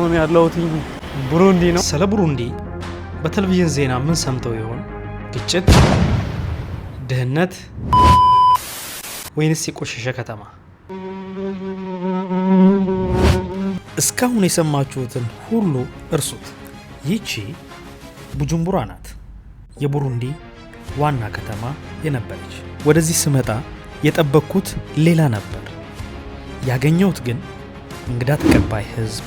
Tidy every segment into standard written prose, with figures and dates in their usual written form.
አሁን ያለሁት ቡሩንዲ ነው። ስለ ቡሩንዲ በቴሌቪዥን ዜና ምን ሰምተው ይሆን? ግጭት፣ ድህነት ወይንስ የቆሸሸ ከተማ? እስካሁን የሰማችሁትን ሁሉ እርሱት። ይቺ ቡጁምቡራ ናት፣ የቡሩንዲ ዋና ከተማ የነበረች። ወደዚህ ስመጣ የጠበቅኩት ሌላ ነበር። ያገኘሁት ግን እንግዳ ተቀባይ ህዝብ፣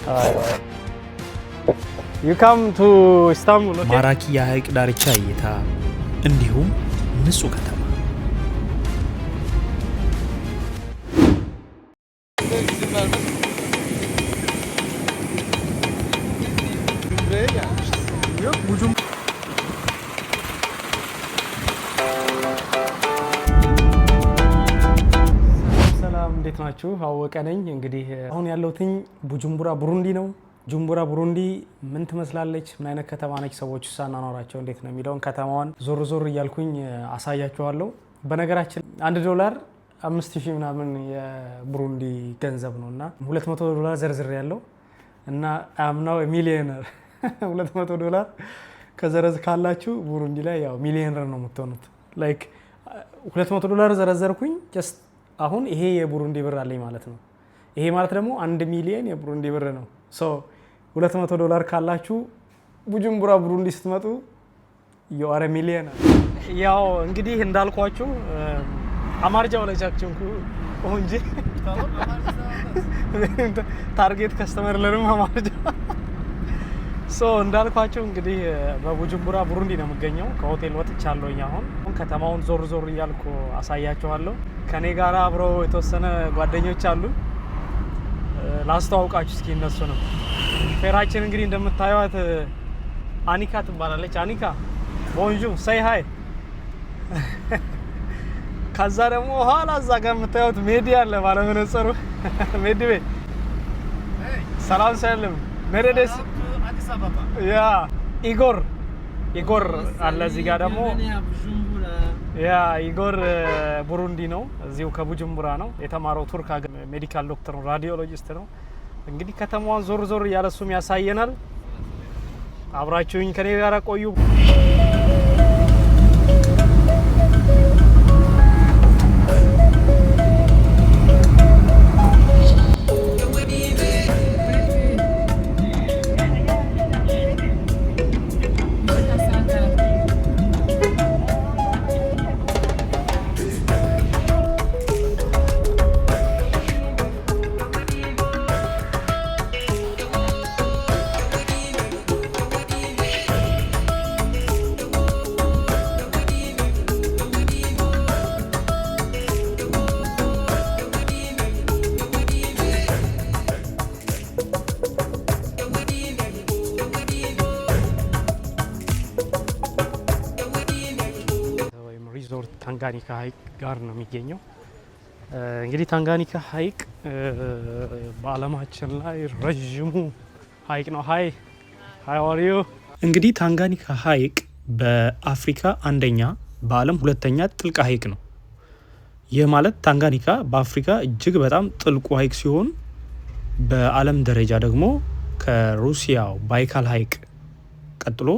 ማራኪ የሐይቅ ዳርቻ እይታ እንዲሁም ንጹህ ከተማ። እንዴት ናችሁ? አወቀ ነኝ። እንግዲህ አሁን ያለሁትኝ ቡጁምቡራ ቡሩንዲ ነው። ቡጁምቡራ ቡሩንዲ ምን ትመስላለች? ምን አይነት ከተማ ነች? ሰዎች ሳናኖራቸው እንዴት ነው የሚለውን ከተማዋን ዞር ዞር እያልኩኝ አሳያችኋለሁ። በነገራችን $1 5000 ምናምን የቡሩንዲ ገንዘብ ነው እና $200 ዘርዝር ያለው እና አምናው ሚሊዮነር $200 ከዘረዝ ካላችሁ ቡሩንዲ ላይ ያው ሚሊዮነር ነው የምትሆኑት። ላይክ $200 ዘረዘርኩኝ ጀስት አሁን ይሄ የቡሩንዲ ብር አለኝ ማለት ነው። ይሄ ማለት ደግሞ 1 ሚሊዮን የቡሩንዲ ብር ነው። ሶ $200 ካላችሁ ቡጁምቡራ ቡሩንዲ ስትመጡ የአረ ሚሊዮን። ያው እንግዲህ እንዳልኳችሁ አማርጃው ላይ ቻክቹንኩ እንጂ ታርጌት ከስተመር ለንም አማርጃ እንዳልኳቸው እንግዲህ በቡጁምቡራ ቡሩንዲ ነው የምገኘው። ከሆቴል ወጥቻለሁኝ። አሁን ከተማውን ዞር ዞር እያልኩ አሳያችኋለሁ። ከኔ ጋር አብረው የተወሰነ ጓደኞች አሉ። ላስተዋውቃችሁ እስኪ እነሱ ነው። ፌራችን እንግዲህ እንደምታዩት አኒካ ትባላለች። አኒካ ቦንጆ ሳይ ሃይ። ከዛ ደግሞ ኋላ እዛ ጋር የምታዩት ሜዲ አለ ባለመነጽሩ ሜዲ ሰላም ሰላም ሜሬዴስ ያ ኢጎር አለ እዚህ ጋር ደግሞ ያ ኢጎር ቡሩንዲ ነው። እዚሁ ከቡጁምቡራ ነው የተማረው። ቱርክ ሀገር ሜዲካል ዶክተር ነው፣ ራዲዮሎጂስት ነው። እንግዲህ ከተማዋን ዞር ዞር እያለሱም ያሳየናል። አብራችሁኝ ከኔ ጋር ቆዩ። ታንጋኒካ ሐይቅ ጋር ነው የሚገኘው። እንግዲህ ታንጋኒካ ሐይቅ በዓለማችን ላይ ረጅሙ ሐይቅ ነው። ሃይ አር ዩ? እንግዲህ ታንጋኒካ ሐይቅ በአፍሪካ አንደኛ፣ በዓለም ሁለተኛ ጥልቅ ሐይቅ ነው። ይህ ማለት ታንጋኒካ በአፍሪካ እጅግ በጣም ጥልቁ ሐይቅ ሲሆን በዓለም ደረጃ ደግሞ ከሩሲያው ባይካል ሐይቅ ቀጥሎ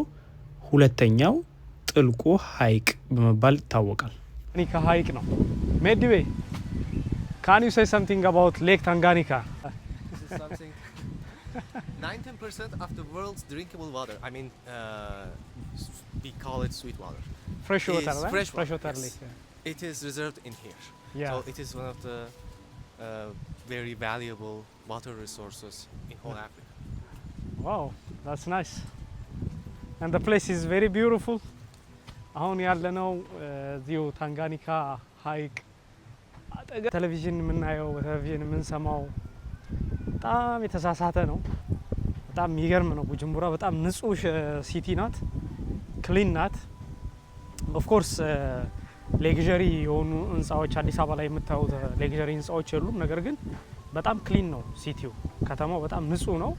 ሁለተኛው ጥልቁ ሐይቅ በመባል ይታወቃል። ታንጋኒካ ሐይቅ ነው። ሜድዌ can you say something about Lake Tanganyika? This is something 19% of the world's drinkable water. I mean we call it sweet water. Fresh water, right? Fresh water lake. Yeah. It is reserved in here. Yeah. So it is one of the very valuable water resources in whole Africa. Wow, that's nice. And the place is very beautiful. አሁን ያለነው እዚሁ ታንጋኒካ ሐይቅ አጠገብ ቴሌቪዥን የምናየው በቴሌቪዥን የምንሰማው በጣም የተሳሳተ ነው። በጣም የሚገርም ነው። ቡጁምቡራ በጣም ንጹህ ሲቲ ናት፣ ክሊን ናት። ኦፍ ኮርስ ሌግዠሪ የሆኑ ህንጻዎች አዲስ አበባ ላይ የምታዩት ሌግዠሪ ህንጻዎች የሉም። ነገር ግን በጣም ክሊን ነው ሲቲው። ከተማው በጣም ንጹህ ነው።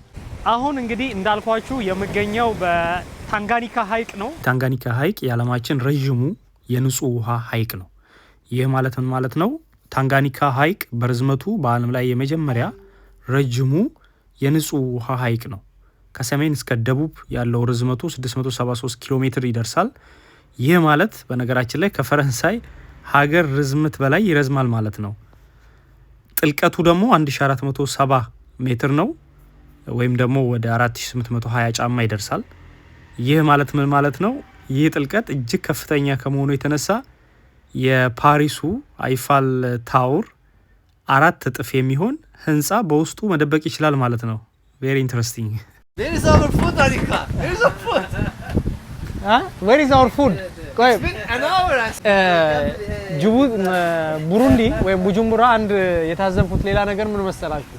አሁን እንግዲህ እንዳልኳችሁ የምገኘው በታንጋኒካ ሐይቅ ነው። ታንጋኒካ ሐይቅ የዓለማችን ረዥሙ የንጹህ ውሃ ሐይቅ ነው። ይህ ማለት ምን ማለት ነው? ታንጋኒካ ሐይቅ በርዝመቱ በዓለም ላይ የመጀመሪያ ረጅሙ የንጹህ ውሃ ሐይቅ ነው። ከሰሜን እስከ ደቡብ ያለው ርዝመቱ 673 ኪሎ ሜትር ይደርሳል። ይህ ማለት በነገራችን ላይ ከፈረንሳይ ሀገር ርዝመት በላይ ይረዝማል ማለት ነው። ጥልቀቱ ደግሞ 1470 ሜትር ነው ወይም ደግሞ ወደ 4820 ጫማ ይደርሳል። ይህ ማለት ምን ማለት ነው? ይህ ጥልቀት እጅግ ከፍተኛ ከመሆኑ የተነሳ የፓሪሱ አይፋል ታውር 4 እጥፍ የሚሆን ህንፃ በውስጡ መደበቅ ይችላል ማለት ነው። ቬሪ ኢንትረስቲንግ። There is our food, Arika. There is our food. Where is our food? It's been an hour. ቡሩንዲ ወይም ቡጁምቡራ አንድ የታዘብኩት ሌላ ነገር ምን መሰላችሁ?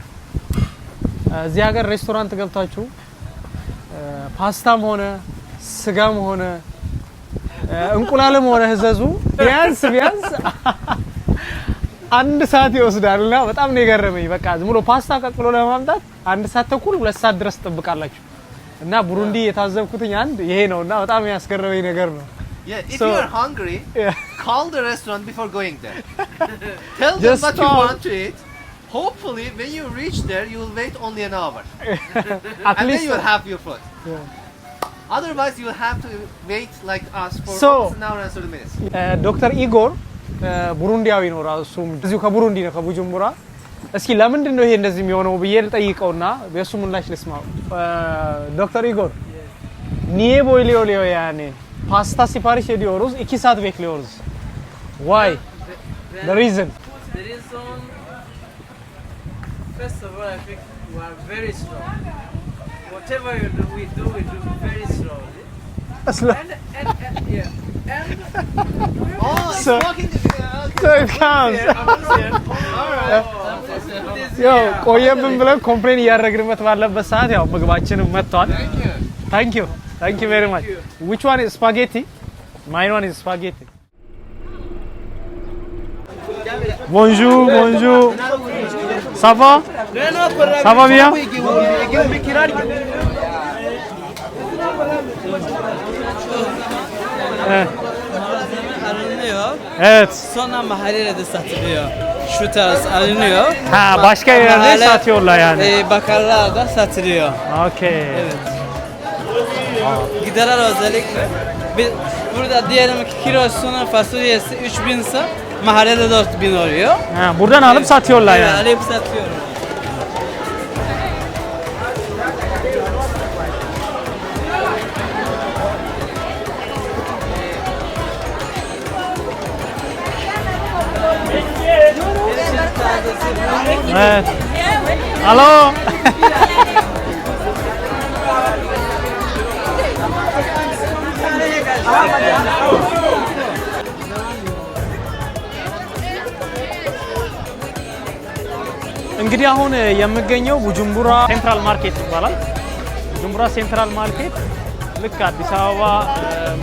እዚህ ሀገር ሬስቶራንት ገብታችሁ ፓስታም ሆነ ስጋም ሆነ እንቁላልም ሆነ ህዘዙ ቢያንስ አንድ ሰዓት ይወስዳል እና በጣም ነው የገረመኝ። በቃ ዝም ብሎ ፓስታ ቀቅሎ ለማምጣት 1 ሰዓት ተኩል 2 ሰዓት ድረስ ትጠብቃላችሁ። እና ቡሩንዲ የታዘብኩትኝ አንድ ይሄ ነውና በጣም ያስገረመኝ ነገር ነው። Yeah, if you are hungry, call the restaurant before going there. Tell them what you want to eat. Hopefully, when you reach there, you will wait only an hour. At And least then you will have your food. Otherwise, you will have to wait like us for So, almost an hour and 30 minutes. ዶክተር ኢጎር ቡሩንዲያዊ ነው ራሱም እዚሁ ከቡሩንዲ ነው ከቡጁምቡራ። እስኪ ለምንድን ነው ይሄ እንደዚህ የሚሆነው ብዬ ልጠይቀውና በሱ ምላሽ ልስማው። ዶክተር ኢጎር niye böyle oluyor yani? Pasta sipariş ediyoruz 2 saat bekliyoruz. Why? The reason. The reason, first of all, I think we are very slow. Whatever we do very slowly. Slow. And yeah, and Oh, it's So- walking. So it counts. Alright. ያው ቆየብን ብለን ኮምፕሌን እያደረግንበት ባለበት ሰዓት ያው ምግባችንም መጥቷል። Thank you. Thank you very much. Which one is spaghetti? Mine one is spaghetti. Bonjour, bonjour. Ça va? Ça va bien? alınıyor. Evet. Sonra mahallede de satılıyor. Şu tarz alınıyor. Ha, başka yerde Mahalle- satıyorlar yani. Bakkallar da satılıyor. Okay. Evet. Giderler özellikle. Burada diyelim ki kilosunun fasulyesi 3000 ise mahallede 4000 oluyor. Ha, buradan alıp satıyorlar Evet, yani. alıp satıyorum. Evet. Alo. እንግዲህ አሁን የምገኘው ቡጁምቡራ ሴንትራል ማርኬት ይባላል። ቡጁምቡራ ሴንትራል ማርኬት ልክ አዲስ አበባ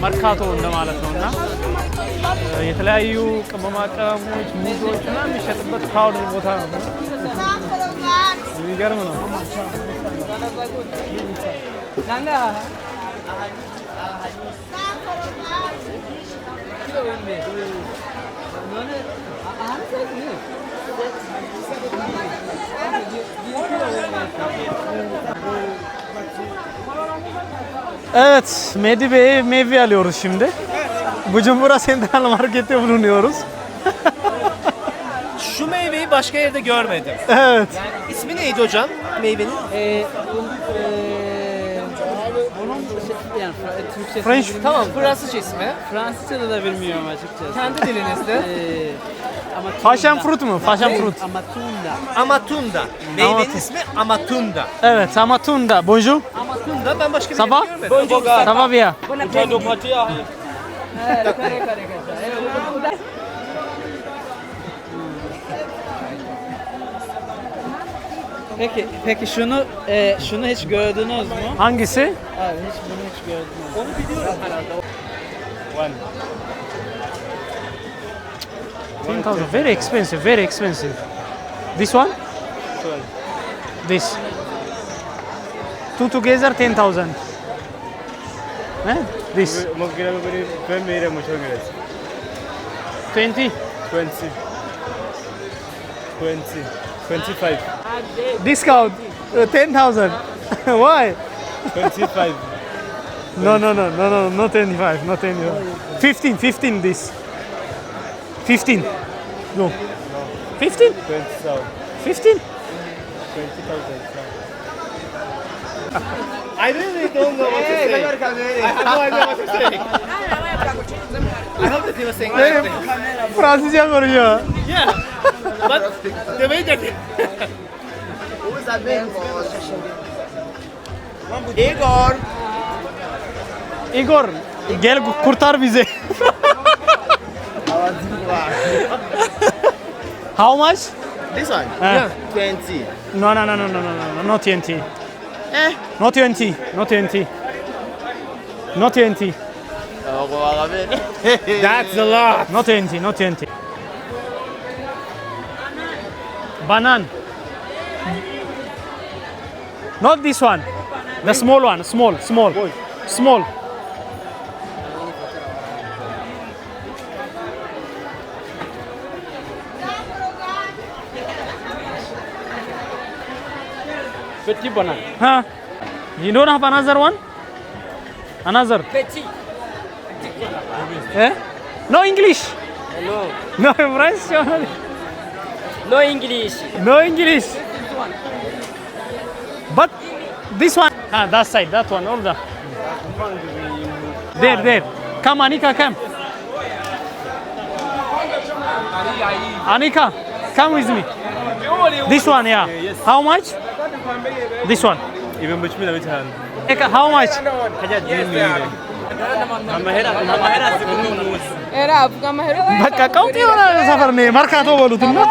መርካቶ እንደማለት ነውና የተለያዩ ቅመማ ቅመሞች፣ ሙዞች እና የሚሸጥበት ክራውድ ቦታ ነው። የሚገርም ነው። Evet, meyve alıyoruz şimdi. Bujumbura Central Market'te bulunuyoruz. Şu meyveyi başka yerde görmedim. Evet. İsmi neydi hocam meyvenin? Bunun yani Türkçesi French. Tamam, Fransızca ismi. Fransızca'da da bilmiyorum açıkçası. Kendi dilinizde. Ama Passion fruit mu? Passion fruit. Amatunda. Amatunda. Meyvenin Amatunda. ismi Amatunda. Evet, Amatunda. Bonjour. Amatunda ben başka bir Ça va? yerde görmedim. Ça va bien? Peki şunu hiç gördünüz mü? Hangisi? Abi hiç bunu hiç gördünüz mü? 10,000. Very expensive, very expensive. This one? This. Two together 10,000. Eh? This. 20. 25. Discount 10,000. Why? 25. No, not 25, not 25. 15 this. 15. No. 15? 20,000. 15? 20,000. I really don't know what to say. I have no idea what to say. I hope that he was saying right. Fransızca konuşuyor. Yeah. But the way that Igor, gel kurtar bizi. How much? this one. Yeah. 20. No, not TNT. Not TNT, not TNT. Not TNT. That's a lot. Not TNT, not TNT. Banan. Not this one. The small one, small. Petit banana. Huh? You don't have another one? Another? Eh? No English. No French. No English. No English. But this one. Ah, that side, that one, all the. There. Come, Anika, come. Anika, come with me. This one, yeah. How much? This one. Even which me hand. Eka, how much? Era avuga amahera. Baka kauti wala safar ne marka to bolutunna.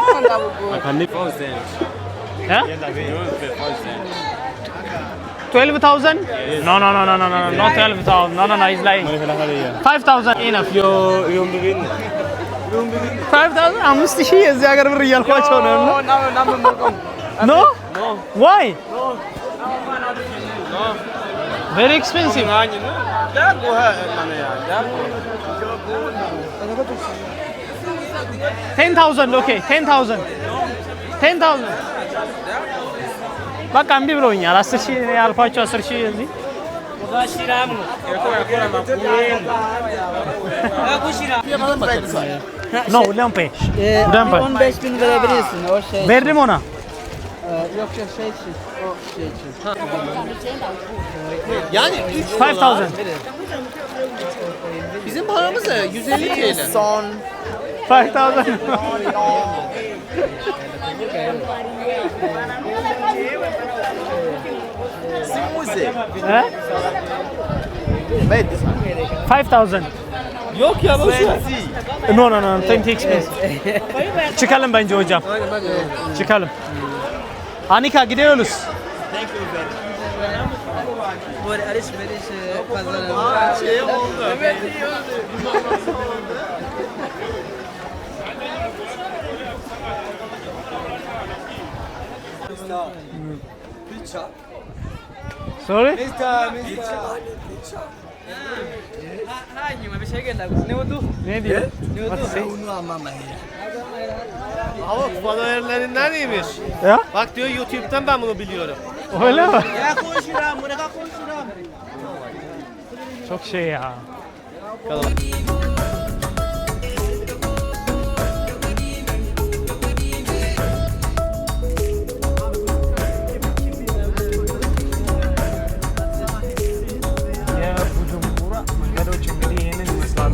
Yeah? 12,000? No, not 12,000. No, he's lying. 5,000 enough. 5,000? አምስት ሺህ እዚህ ሀገር ብር እያልኳቸው ነው። No? Why? Very expensive. 10,000, okay, 10,000. 10,000. በቃ እምቢ ብለውኛል። 10 ሺህ ያልኳቸው 10 ሺህ እዚህ No, lampe. Lampe. 15.000 verebilirsin o şey. Verdim ona. Yok şey için. O şey için. Yani 5,000. bizim paramız da 150 TL. Son 5,000. He? Wait, 5,000. yok ya boş ver. No, 20 expensive. Çıkalım bence hocam. Çıkalım. Anika gidiyoruz. Bu alışveriş pazarı. Şey oldu. Sorry? Ha inyuma bir şey geldi. Ne oldu? Ne diyor? Onu ama mahir. Ama followerlerinden iyiymiş. Ya? Bak diyor YouTube'dan ben bunu biliyorum. Öyle mi? Ya konuşuram, buraya konuşuram. Çok şey ya. የቡጁምቡራ መንገዶች እንግዲህ ይህንን ይመስላሉ።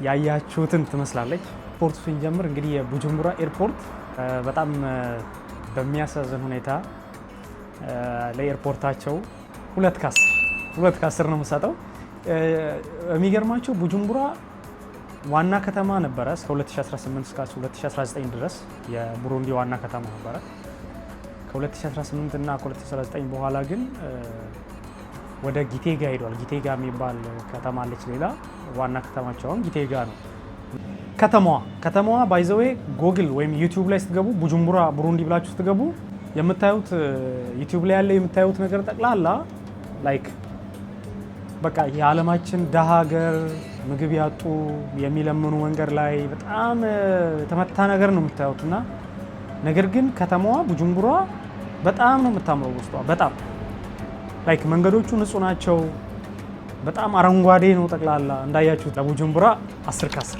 ያያችሁትን ትመስላለች። ኤርፖርት ስንጀምር እንግዲህ የቡጁምቡራ ኤርፖርት በጣም በሚያሳዝን ሁኔታ ለኤርፖርታቸው 2 ከ10 ነው የምሰጠው። የሚገርማቸው ቡጁምቡራ ዋና ከተማ ነበረ እስከ 2018 እስከ 2019 ድረስ የቡሩንዲ ዋና ከተማ ነበረ። ከ2018 እና ከ2019 በኋላ ግን ወደ ጊቴጋ ሄዷል። ጊቴጋ የሚባል ከተማ አለች ሌላ፣ ዋና ከተማቸው አሁን ጊቴጋ ነው። ከተማዋ ባይዘዌ ጎግል ወይም ዩቲዩብ ላይ ስትገቡ ቡጁምቡራ ቡሩንዲ ብላችሁ ስትገቡ የምታዩት ዩቲዩብ ላይ ያለ የምታዩት ነገር ጠቅላላ ላይክ በቃ የዓለማችን ደሃ ሀገር፣ ምግብ ያጡ የሚለምኑ መንገድ ላይ በጣም የተመታ ነገር ነው የምታዩት። እና ነገር ግን ከተማዋ ቡጁምቡራ በጣም ነው የምታምረው። ውስጧ በጣም ላይክ መንገዶቹ ንጹህ ናቸው። በጣም አረንጓዴ ነው ጠቅላላ እንዳያችሁት። ለቡጁምቡራ 10 ከ10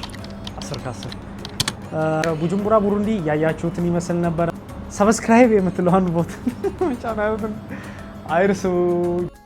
ቡጁምቡራ ቡሩንዲ ያያችሁትን ይመስል ነበር። ሰብስክራይብ የምትለዋን ቦት መጫን አይርሱ።